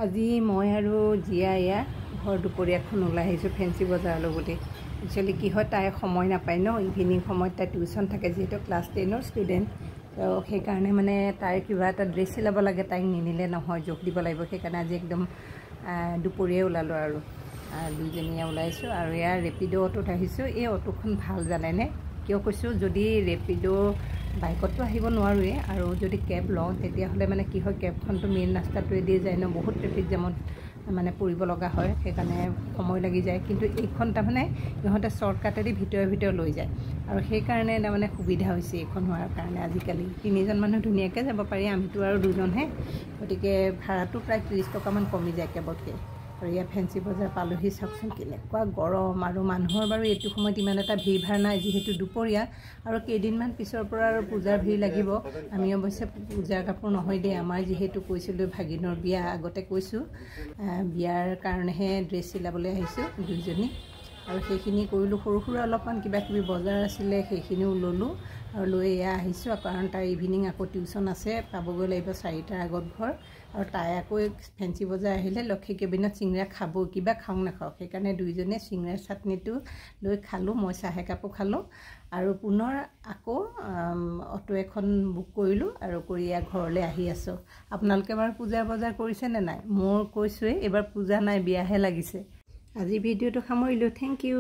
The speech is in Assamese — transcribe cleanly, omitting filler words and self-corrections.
আজি মই আৰু জিয়া ইয়া ঘৰ দুপৰীয়াখন ওলাই আহিছোঁ ফেঞ্চি বজাৰলৈ বুলি। একচুৱেলি কি হয়, তাই সময় নাপায় ন, ইভিনিং সময়ত তাই টিউশ্যন থাকে যিহেতু ক্লাছ 10ৰ ষ্টুডেণ্ট। তো সেইকাৰণে মানে তাইৰ কিবা এটা ড্ৰেছ চিলাব লাগে, তাইক নিনিলে নহয়, জোখ দিব লাগিব। সেইকাৰণে আজি একদম দুপৰীয়াই ওলালোঁ আৰু দুইজনীয়ে ওলাইছোঁ। আৰু ইয়াৰ ৰেপিড' অটোত আহিছোঁ। এই অটোখন ভাল জানেনে, কিয় কৈছোঁ, যদি ৰেপিড' বাইকততো আহিব নোৱাৰোৱেই, আৰু যদি কেব লওঁ তেতিয়াহ'লে মানে কি হয়, কেবখনটো মেইন ৰাস্তাটোৱেদি যায় ন, বহুত ট্ৰেফিক জামত মানে পৰিব লগা হয়, সেইকাৰণে সময় লাগি যায়। কিন্তু এইখন তাৰমানে ইহঁতে শ্বৰ্টকাটেদি ভিতৰে লৈ যায়, আৰু সেইকাৰণে তাৰমানে সুবিধা হৈছে এইখন হোৱাৰ কাৰণে। আজিকালি 3জন মানুহ ধুনীয়াকৈ যাব পাৰি, আমিতো আৰু 2জনহে, গতিকে ভাড়াটো প্ৰায় 30 টকামান কমি যায় কেবতকৈ। আৰু ইয়াৰ ফেঞ্চি বজাৰ পালোহি, চাওকচোন কেনেকুৱা গৰম, আৰু মানুহৰ বাৰু এইটো সময়ত ইমান এটা ভিৰ ভাৰ নাই যিহেতু দুপৰীয়া, আৰু কেইদিনমান পিছৰ পৰা আৰু পূজাৰ ভিৰ লাগিব। আমি অৱশ্যে পূজাৰ কাপোৰ নহয় দেই, আমাৰ যিহেতু কৈছিলোঁ ভাগিনৰ বিয়া, আগতে কৈছোঁ, বিয়াৰ কাৰণেহে ড্ৰেছ চিলাবলৈ আহিছোঁ দুইজনী, আৰু সেইখিনি কৰিলোঁ। সৰু সুৰা অলপমান কিবা কিবি বজাৰ আছিলে, সেইখিনিও ল'লোঁ, আৰু লৈ এয়া আহিছোঁ। কাৰণ তাই ইভিনিং আকৌ টিউশ্যন আছে, পাবগৈ লাগিব 4টাৰ আগত ঘৰ। আৰু তাই আকৌ ফেঞ্চি বজাৰ আহিলে লক্ষী কেবিনত চিংৰা খাব, কিবা খাওঁ নাখাওঁ, সেইকাৰণে দুইজনীয়ে চিংৰাৰ চাটনিটো লৈ খালোঁ, মই চাহ একাপো খালোঁ। আৰু পুনৰ আকৌ অটো এখন বুক কৰিলোঁ, আৰু কৰি ইয়াৰ ঘৰলৈ আহি আছোঁ। আপোনালোকে বাৰু পূজাৰ বজাৰ কৰিছেনে নাই? মোৰ কৈছোঁৱেই, এইবাৰ পূজা নাই, বিয়াহে লাগিছে। আজি ভিডিঅ'টো সামৰিলোঁ, থেংক ইউ।